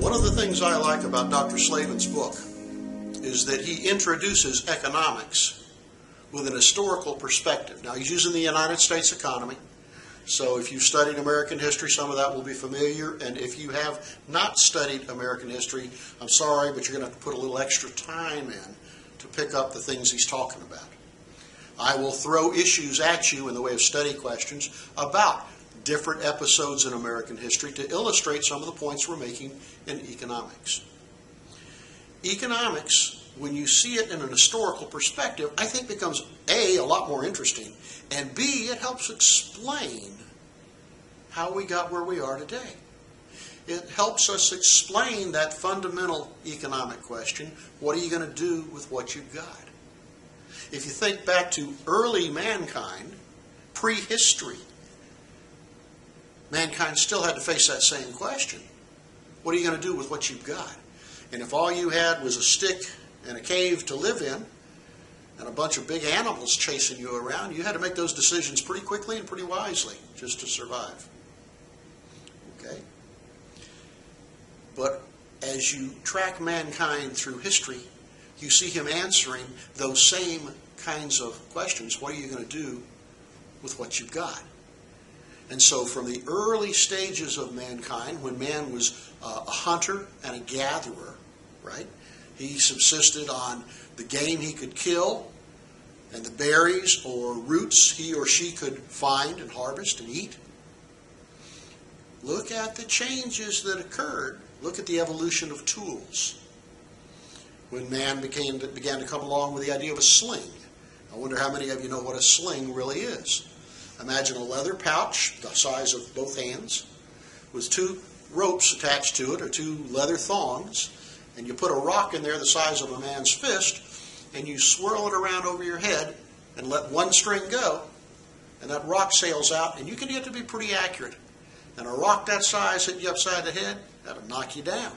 One of the things I like about Dr. Slavin's book is that he introduces economics with an historical perspective. Now, he's using the United States economy, so if you've studied American history, some of that will be familiar, and if you have not studied American history, I'm sorry, but you're going to have to put a little extra time in to pick up the things he's talking about. I will throw issues at you in the way of study questions about different episodes in American history to illustrate some of the points we're making in economics. Economics, when you see it in an historical perspective, I think becomes A, a lot more interesting, and B, it helps explain how we got where we are today. It helps us explain that fundamental economic question, what are you going to do with what you've got? If you think back to early mankind, prehistory, mankind still had to face that same question. What are you going to do with what you've got? And if all you had was a stick and a cave to live in, and a bunch of big animals chasing you around, you had to make those decisions pretty quickly and pretty wisely just to survive. Okay? But as you track mankind through history, you see him answering those same kinds of questions. What are you going to do with what you've got? And so from the early stages of mankind, when man was a hunter and a gatherer, right? He subsisted on the game he could kill and the berries or roots he or she could find and harvest and eat. Look at the changes that occurred. Look at the evolution of tools. When man began to come along with the idea of a sling. I wonder how many of you know what a sling really is. Imagine a leather pouch the size of both hands with two ropes attached to it, or two leather thongs, and you put a rock in there the size of a man's fist, and you swirl it around over your head and let one string go, and that rock sails out, and you can get to be pretty accurate. And a rock that size hitting you upside the head, that'll knock you down.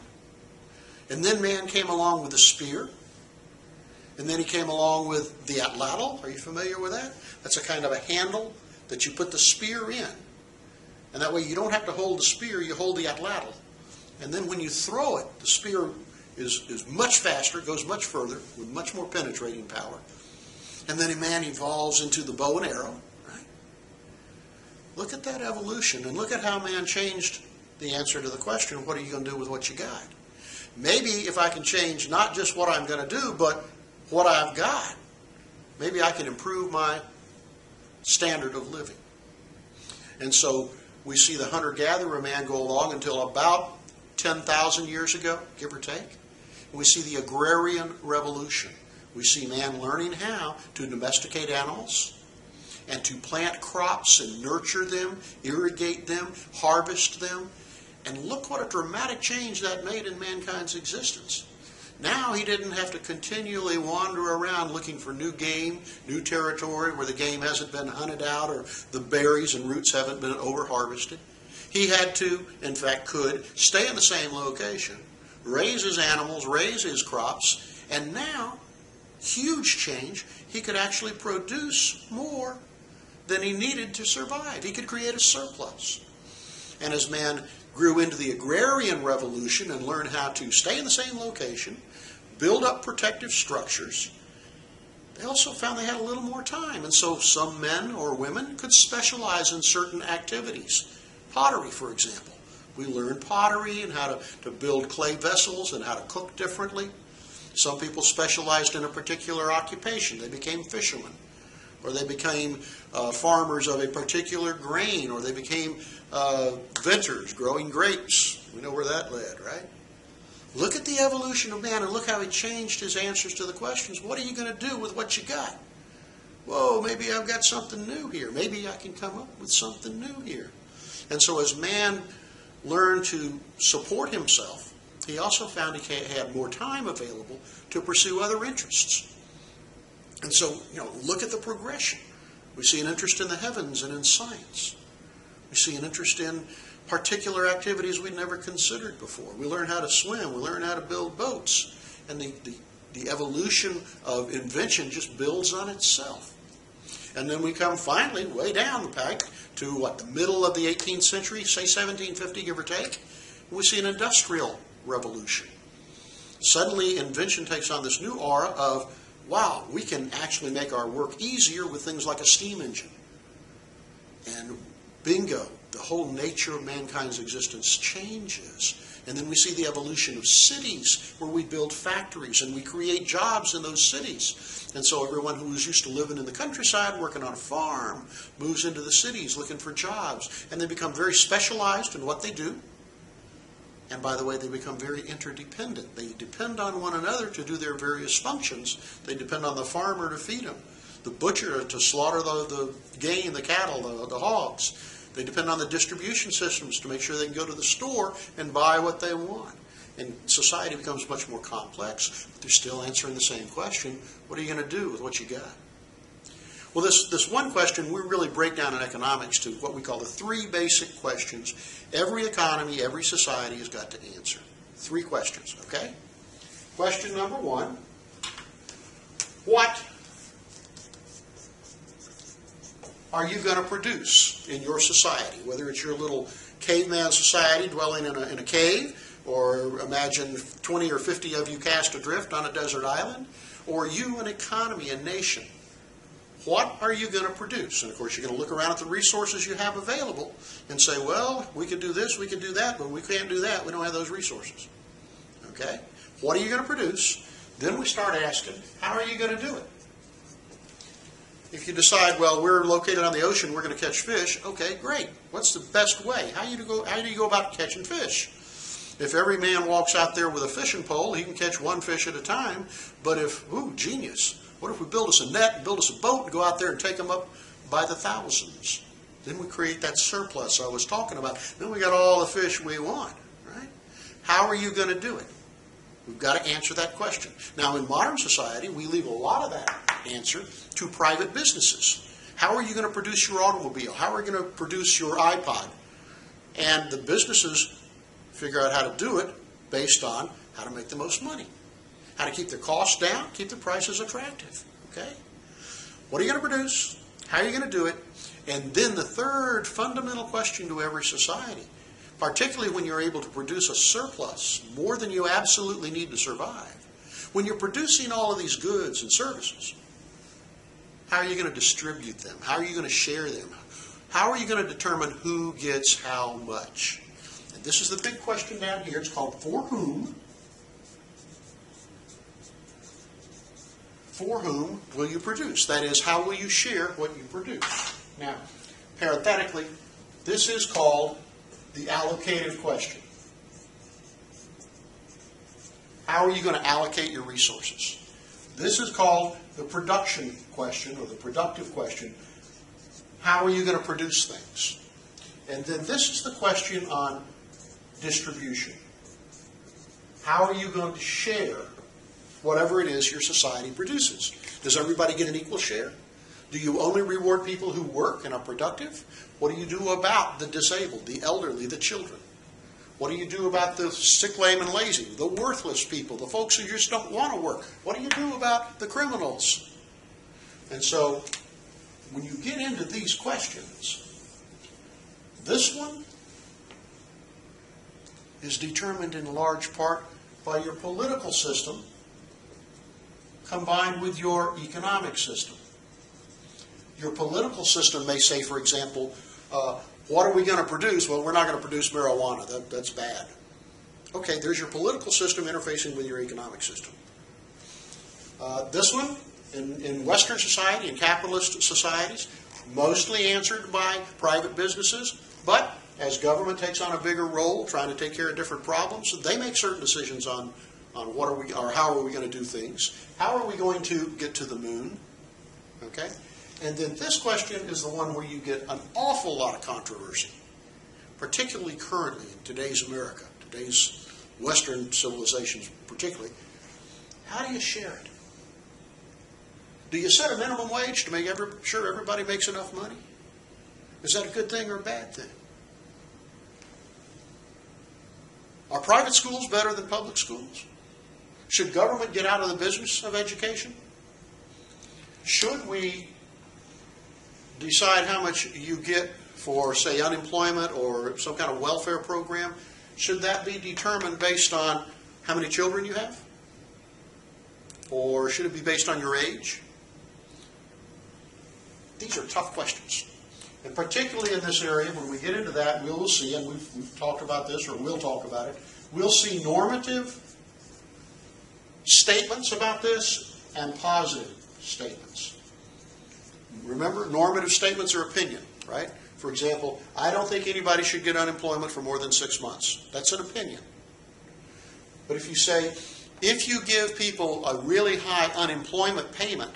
And then man came along with the spear, and then he came along with the atlatl. Are you familiar with that? That's a kind of a handle that you put the spear in. And that way you don't have to hold the spear, you hold the atlatl. And then when you throw it, the spear is much faster, goes much further, with much more penetrating power. And then a man evolves into the bow and arrow. Right? Look at that evolution, and look at how man changed the answer to the question, what are you going to do with what you got? Maybe if I can change not just what I'm going to do, but what I've got, maybe I can improve my standard of living. And so we see the hunter-gatherer man go along until about 10,000 years ago, give or take. We see the agrarian revolution. We see man learning how to domesticate animals and to plant crops and nurture them, irrigate them, harvest them. And look what a dramatic change that made in mankind's existence. Now he didn't have to continually wander around looking for new game, new territory where the game hasn't been hunted out or the berries and roots haven't been over-harvested. He had to, in fact could, stay in the same location, raise his animals, raise his crops, and now, huge change, he could actually produce more than he needed to survive. He could create a surplus. And as man grew into the agrarian revolution and learned how to stay in the same location, build up protective structures, they also found they had a little more time. And so some men or women could specialize in certain activities. Pottery, for example. We learned pottery and how to build clay vessels and how to cook differently. Some people specialized in a particular occupation. They became fishermen. Or they became farmers of a particular grain. Or they became vintners growing grapes. We know where that led, right? Look at the evolution of man and look how he changed his answers to the questions. What are you going to do with what you got? Whoa, maybe I've got something new here. Maybe I can come up with something new here. And so as man learned to support himself, he also found he had more time available to pursue other interests. And so, look at the progression. We see an interest in the heavens and in science. We see an interest in particular activities we'd never considered before. We learn how to swim. We learn how to build boats. And the evolution of invention just builds on itself. And then we come finally way down the pike to the middle of the 18th century, say 1750, give or take. We see an industrial revolution. Suddenly, invention takes on this new aura of, wow, we can actually make our work easier with things like a steam engine. And bingo, the whole nature of mankind's existence changes. And then we see the evolution of cities where we build factories and we create jobs in those cities. And so everyone who was used to living in the countryside, working on a farm, moves into the cities looking for jobs. And they become very specialized in what they do. And by the way, they become very interdependent. They depend on one another to do their various functions. They depend on the farmer to feed them, the butcher to slaughter the game, the cattle, the hogs. They depend on the distribution systems to make sure they can go to the store and buy what they want. And society becomes much more complex, but they're still answering the same question: what are you going to do with what you got? Well, this one question we really break down in economics to what we call the three basic questions every economy, every society has got to answer. Three questions, okay? Question number one: what are you going to produce in your society? Whether it's your little caveman society dwelling in a cave, or imagine 20 or 50 of you cast adrift on a desert island, or you, an economy, a nation. What are you going to produce? And of course, you're going to look around at the resources you have available and say, well, we could do this, we could do that, but we can't do that. We don't have those resources. Okay? What are you going to produce? Then we start asking, how are you going to do it? If you decide, well, we're located on the ocean, we're going to catch fish, okay, great. What's the best way? How do you go about catching fish? If every man walks out there with a fishing pole, he can catch one fish at a time. But if, ooh, genius, what if we build us a net and build us a boat and go out there and take them up by the thousands? Then we create that surplus I was talking about. Then we got all the fish we want, right? How are you going to do it? We've got to answer that question. Now, in modern society, we leave a lot of that answer to private businesses. How are you going to produce your automobile? How are you going to produce your iPod? And the businesses figure out how to do it based on how to make the most money, how to keep their costs down, keep the prices attractive. Okay? What are you going to produce? How are you going to do it? And then the third fundamental question to every society, particularly when you're able to produce a surplus, more than you absolutely need to survive, when you're producing all of these goods and services, how are you going to distribute them? How are you going to share them? How are you going to determine who gets how much? And this is the big question down here. It's called for whom. For whom will you produce? That is, how will you share what you produce? Now, parenthetically, this is called the allocative question. How are you going to allocate your resources? This is called the production question, or the productive question. How are you going to produce things? And then this is the question on distribution. How are you going to share whatever it is your society produces? Does everybody get an equal share? Do you only reward people who work and are productive? What do you do about the disabled, the elderly, the children? What do you do about the sick, lame, and lazy, the worthless people, the folks who just don't want to work? What do you do about the criminals? And so, when you get into these questions, this one is determined in large part by your political system combined with your economic system. Your political system may say, for example, what are we going to produce? Well, we're not going to produce marijuana. That's bad. Okay, there's your political system interfacing with your economic system. This one, in Western society, in capitalist societies, mostly answered by private businesses, but as government takes on a bigger role, trying to take care of different problems, they make certain decisions on what are we, or how are we going to do things. How are we going to get to the moon? Okay? And then this question is the one where you get an awful lot of controversy, particularly currently in today's America, today's Western civilizations particularly. How do you share it? Do you set a minimum wage to make sure everybody makes enough money? Is that a good thing or a bad thing? Are private schools better than public schools? Should government get out of the business of education? Should we decide how much you get for, say, unemployment or some kind of welfare program Should that be determined based on how many children you have? Or should it be based on your age? These are tough questions. And particularly in this area, when we get into that, we will see, and we've talked about this, or we'll talk about it, we'll see normative statements about this and positive statements. Remember, normative statements are opinion, right? For example, I don't think anybody should get unemployment for more than 6 months. That's an opinion. But if you say, if you give people a really high unemployment payment,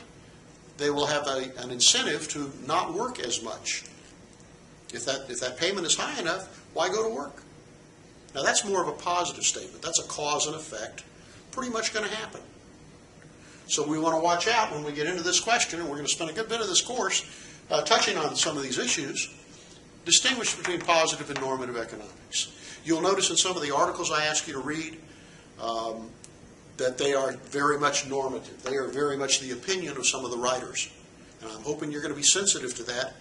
they will have an incentive to not work as much. If that payment is high enough, why go to work? Now that's more of a positive statement. That's a cause and effect. Pretty much going to happen. So we want to watch out when we get into this question, and we're going to spend a good bit of this course touching on some of these issues. Distinguish between positive and normative economics. You'll notice in some of the articles I ask you to read that they are very much normative. They are very much the opinion of some of the writers. And I'm hoping you're going to be sensitive to that.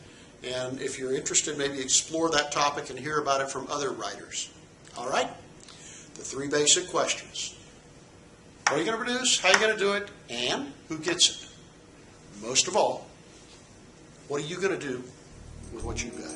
And if you're interested, maybe explore that topic and hear about it from other writers. All right? The 3 basic questions. What are you going to produce? How are you going to do it? And who gets it? Most of all, what are you going to do with what you've got?